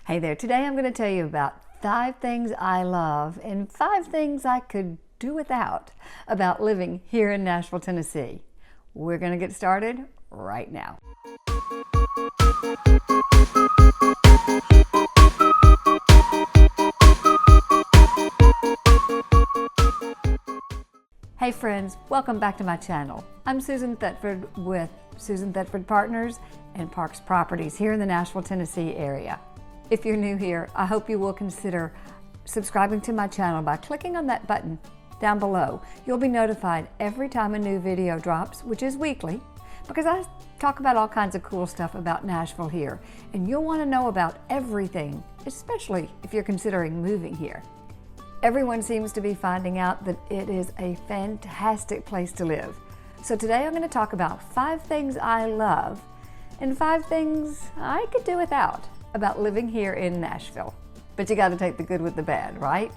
Hey there, today I'm going to tell you about 5 things I love and 5 things I could do without about living here in Nashville, Tennessee. We're going to get started right now. Hey friends, welcome back to my channel. I'm Susan Thetford with Susan Thetford Partners and Parks Properties here in the Nashville, Tennessee area. If you're new here, I hope you will consider subscribing to my channel by clicking on that button down below. You'll be notified every time a new video drops, which is weekly, because I talk about all kinds of cool stuff about Nashville here, and you'll want to know about everything, especially if you're considering moving here. Everyone seems to be finding out that it is a fantastic place to live. So today I'm going to talk about 5 things I love and 5 things I could do without about living here in Nashville. But you got to take the good with the bad, right?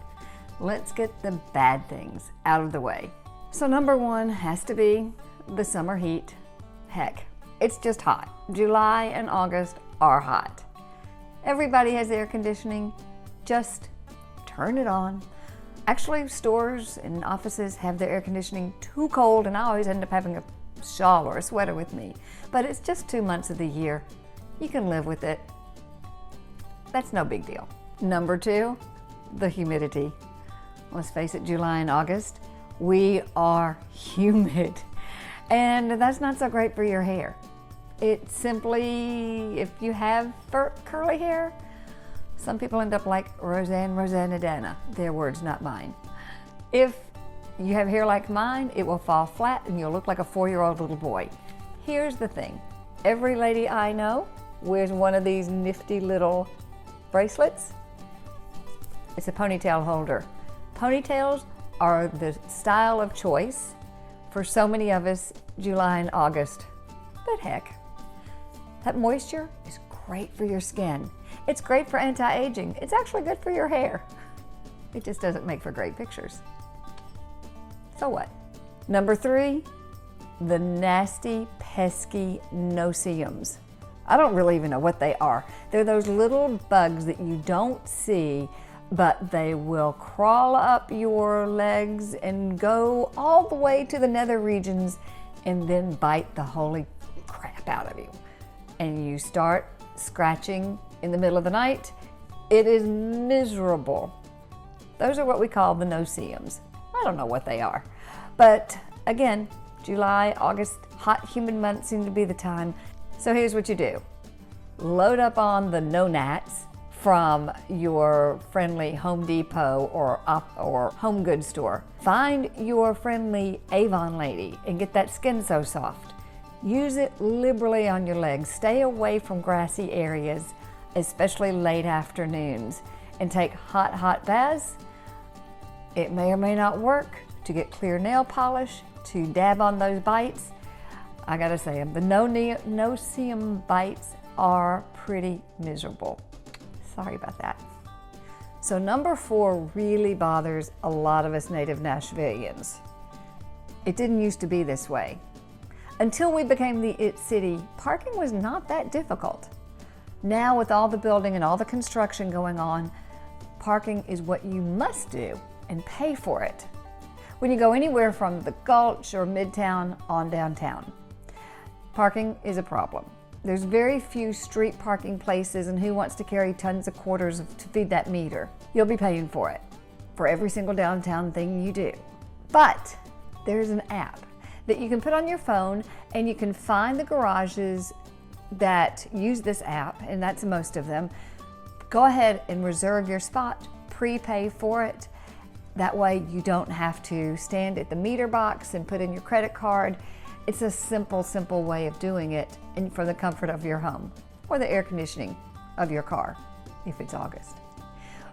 Let's get the bad things out of the way. So number 1 has to be the summer heat. Heck, it's just hot. July and August are hot. Everybody has air conditioning. Just turn it on. Actually, stores and offices have their air conditioning too cold, and I always end up having a shawl or a sweater with me. But it's just 2 months of the year. You can live with it. That's no big deal. Number 2, the humidity. Let's face it, July and August, we are humid. And that's not so great for your hair. It simply, if you have curly hair, some people end up like Rosanna Dana. Their words, not mine. If you have hair like mine, it will fall flat and you'll look like a 4-year-old little boy. Here's the thing. Every lady I know wears one of these nifty little bracelets. It's a ponytail holder. Ponytails are the style of choice for so many of us July and August. But heck, that moisture is great for your skin. It's great for anti-aging. It's actually good for your hair. It just doesn't make for great pictures. So what? Number 3, the nasty, pesky no-see-ums. I don't really even know what they are. They're those little bugs that you don't see, but they will crawl up your legs and go all the way to the nether regions and then bite the holy crap out of you. And you start scratching in the middle of the night. It is miserable. Those are what we call the no-see-ums. I don't know what they are. But again, July, August, hot, humid months seem to be the time. So here's what you do. Load up on the no-nats from your friendly Home Depot or home goods store. Find your friendly Avon lady and get that Skin So Soft. Use it liberally on your legs. Stay away from grassy areas, especially late afternoons, and take hot baths. It may or may not work to get clear nail polish, to dab on those bites. I gotta say, the no-see-um bites are pretty miserable. Sorry about that. So number 4 really bothers a lot of us native Nashvillians. It didn't used to be this way. Until we became the IT city, parking was not that difficult. Now with all the building and all the construction going on, parking is what you must do and pay for it when you go anywhere from the Gulch or Midtown on downtown. Parking is a problem. There's very few street parking places, and who wants to carry tons of quarters to feed that meter? You'll be paying for it, for every single downtown thing you do. But there's an app that you can put on your phone, and you can find the garages that use this app, and that's most of them. Go ahead and reserve your spot, prepay for it. That way you don't have to stand at the meter box and put in your credit card. It's a simple way of doing it, and for the comfort of your home or the air conditioning of your car if it's August.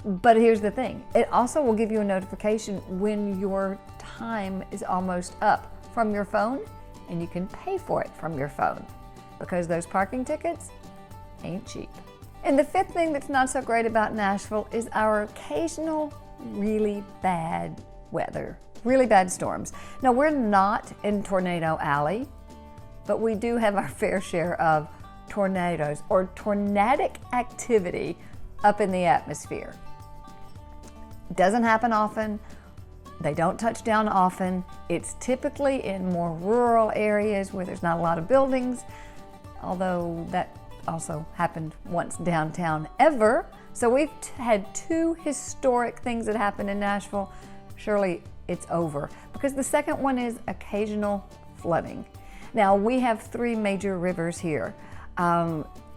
But here's the thing, it also will give you a notification when your time is almost up from your phone, and you can pay for it from your phone because those parking tickets ain't cheap. And the 5th thing that's not so great about Nashville is our occasional really bad weather. Really bad storms. Now, we're not in Tornado Alley, but we do have our fair share of tornadoes or tornadic activity up in the atmosphere. Doesn't happen often. They don't touch down often. It's typically in more rural areas where there's not a lot of buildings, although that also happened once downtown ever. So we've had 2 historic things that happened in Nashville. Surely it's over, because the second one is occasional flooding. Now we have 3 major rivers here.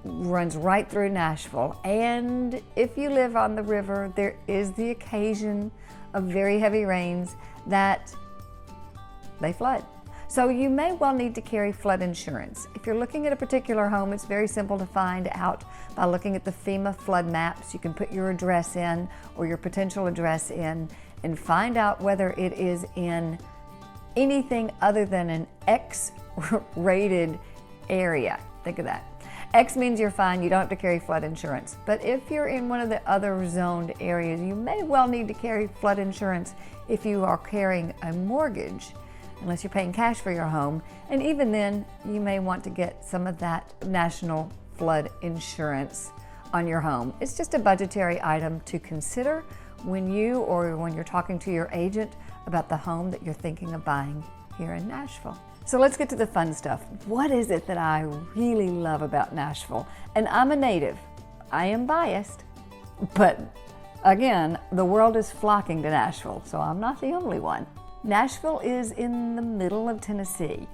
Runs right through Nashville, and if you live on the river, there is the occasion of very heavy rains that they flood. So you may well need to carry flood insurance. If you're looking at a particular home, it's very simple to find out by looking at the FEMA flood maps. You can put your address in, or your potential address in, and find out whether it is in anything other than an X-rated area. Think of that. X means you're fine, you don't have to carry flood insurance. But if you're in one of the other zoned areas, you may well need to carry flood insurance if you are carrying a mortgage, unless you're paying cash for your home. And even then, you may want to get some of that national flood insurance on your home. It's just a budgetary item to consider when you're talking to your agent about the home that you're thinking of buying here in Nashville. So let's get to the fun stuff. What is it that I really love about Nashville? And I'm a native. I am biased, but again, the world is flocking to Nashville, so I'm not the only one. Nashville is in the middle of Tennessee.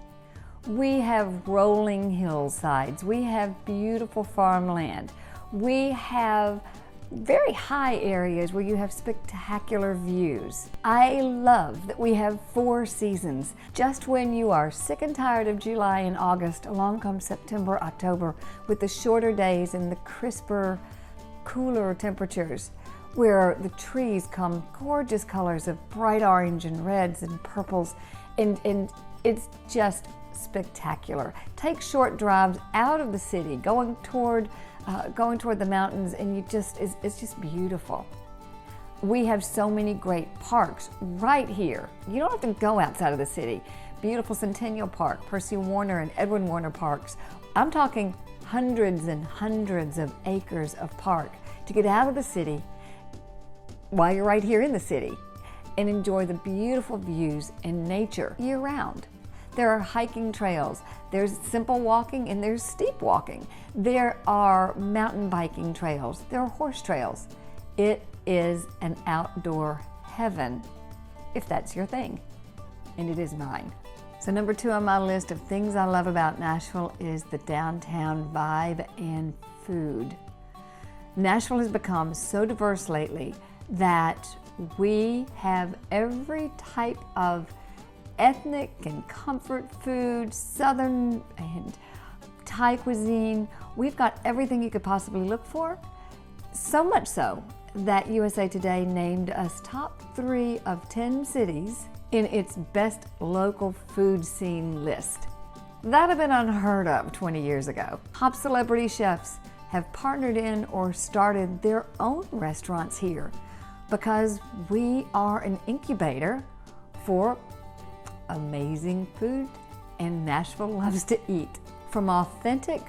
We have rolling hillsides. We have beautiful farmland. We have very high areas where you have spectacular views. I love that we have 4 seasons. Just when you are sick and tired of July and August, along comes September, October, with the shorter days and the crisper, cooler temperatures, where the trees come gorgeous colors of bright orange and reds and purples, and it's just spectacular. Take short drives out of the city, going toward the mountains, and it's just beautiful. We have so many great parks right here. You don't have to go outside of the city. Beautiful Centennial Park, Percy Warner and Edwin Warner parks. I'm talking hundreds and hundreds of acres of park to get out of the city while you're right here in the city and enjoy the beautiful views and nature year-round. There are hiking trails, there's simple walking, and there's steep walking. There are mountain biking trails, there are horse trails. It is an outdoor heaven, if that's your thing, and it is mine. So number 2 on my list of things I love about Nashville is the downtown vibe and food. Nashville has become so diverse lately that we have every type of ethnic and comfort food, Southern and Thai cuisine. We've got everything you could possibly look for. So much so that USA Today named us top 3 of 10 cities in its best local food scene list. That had been unheard of 20 years ago. Top celebrity chefs have partnered in or started their own restaurants here because we are an incubator for amazing food, and Nashville loves to eat. From authentic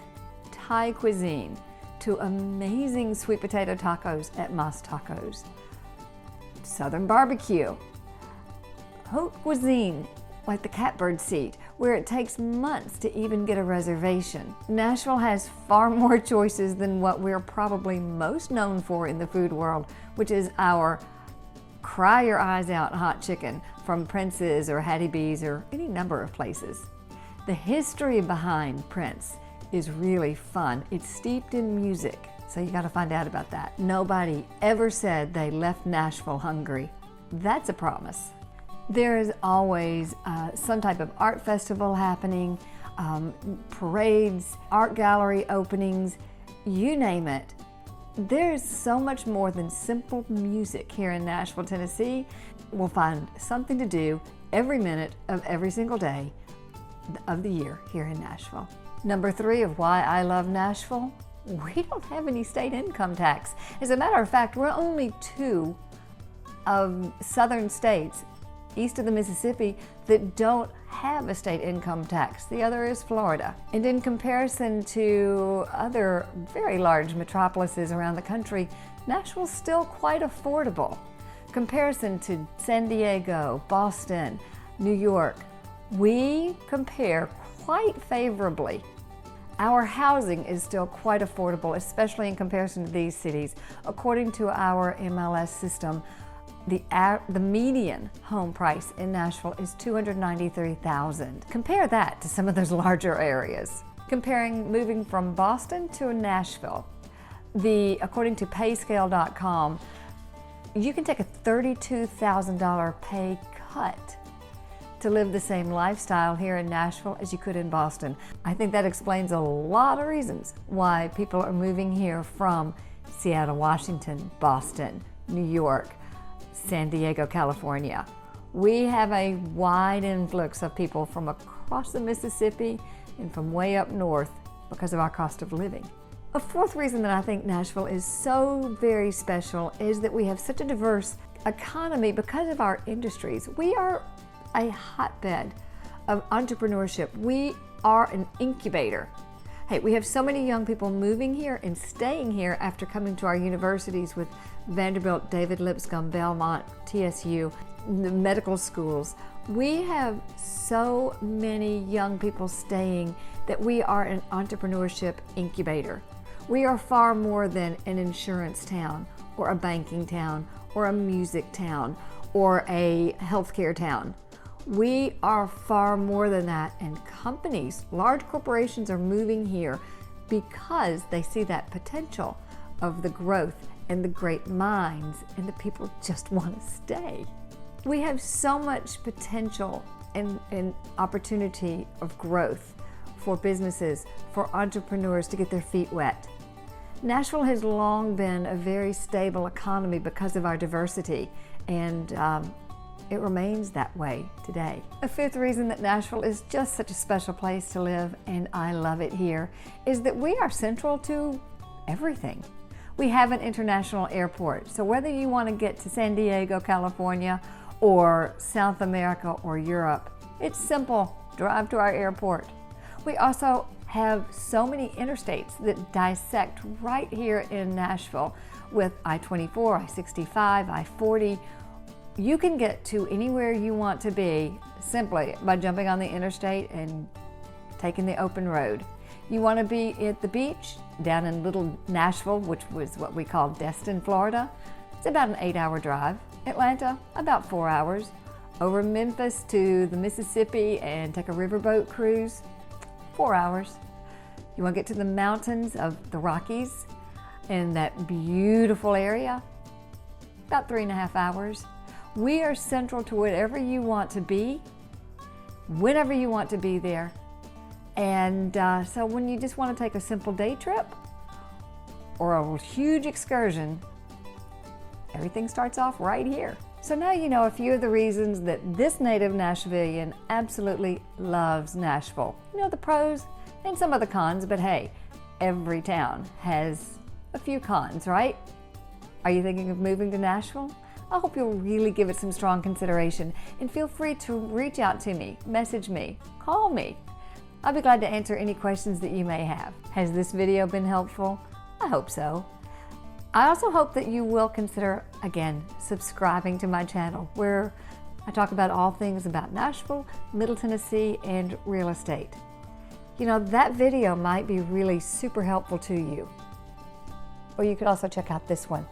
Thai cuisine to amazing sweet potato tacos at Mas Tacos, Southern barbecue, haute cuisine like the Catbird Seat, where it takes months to even get a reservation. Nashville has far more choices than what we're probably most known for in the food world, which is our cry your eyes out hot chicken from Prince's or Hattie B's or any number of places. The history behind Prince is really fun. It's steeped in music, so you gotta find out about that. Nobody ever said they left Nashville hungry. That's a promise. There is always some type of art festival happening, parades, art gallery openings, you name it. There's so much more than simple music here in Nashville, Tennessee. We'll find something to do every minute of every single day of the year here in Nashville. Number 3 of why I love Nashville, we don't have any state income tax. As a matter of fact, we're only 2 of southern states east of the Mississippi that don't have a state income tax. The other is Florida. And in comparison to other very large metropolises around the country, Nashville's still quite affordable. Comparison to San Diego, Boston, New York, we compare quite favorably. Our housing is still quite affordable, especially in comparison to these cities. According to our MLS system, the median home price in Nashville is $293,000. Compare that to some of those larger areas. Comparing moving from Boston to Nashville, according to payscale.com, you can take a $32,000 pay cut to live the same lifestyle here in Nashville as you could in Boston. I think that explains a lot of reasons why people are moving here from Seattle, Washington, Boston, New York, San Diego, California. We have a wide influx of people from across the Mississippi and from way up north because of our cost of living. A fourth reason that I think Nashville is so very special is that we have such a diverse economy because of our industries. We are a hotbed of entrepreneurship. We are an incubator. Hey, we have so many young people moving here and staying here after coming to our universities with Vanderbilt, David Lipscomb, Belmont, TSU, the medical schools. We have so many young people staying that we are an entrepreneurship incubator. We are far more than an insurance town or a banking town or a music town or a healthcare town. We are far more than that, and companies, large corporations are moving here because they see that potential of the growth and the great minds, and the people just want to stay. We have so much potential and opportunity of growth for businesses, for entrepreneurs to get their feet wet. Nashville has long been a very stable economy because of our diversity, and it remains that way today. A fifth reason that Nashville is just such a special place to live, and I love it here, is that we are central to everything. We have an international airport, so whether you want to get to San Diego, California, or South America or Europe, it's simple. Drive to our airport. We also have so many interstates that dissect right here in Nashville with I-24, I-65, I-40. You can get to anywhere you want to be simply by jumping on the interstate and taking the open road. You want to be at the beach down in Little Nashville, which was what we call Destin, Florida. It's about an 8-hour drive. Atlanta, about 4 hours. Over Memphis to the Mississippi and take a riverboat cruise, 4 hours. You want to get to the mountains of the Rockies in that beautiful area, about 3.5 hours. We are central to whatever you want to be, whenever you want to be there. And so when you just want to take a simple day trip or a huge excursion, everything starts off right here. So now you know a few of the reasons that this native Nashvillian absolutely loves Nashville. You know the pros and some of the cons, but hey, every town has a few cons, right? Are you thinking of moving to Nashville? I hope you'll really give it some strong consideration, and feel free to reach out to me, message me, call me. I'll be glad to answer any questions that you may have. Has this video been helpful? I hope so. I also hope that you will consider, again, subscribing to my channel, where I talk about all things about Nashville, Middle Tennessee, and real estate. You know, that video might be really super helpful to you. Or you could also check out this one.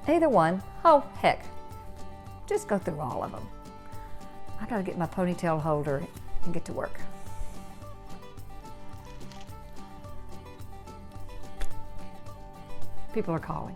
Either one, oh heck, just go through all of them. I gotta get my ponytail holder and get to work. People are calling.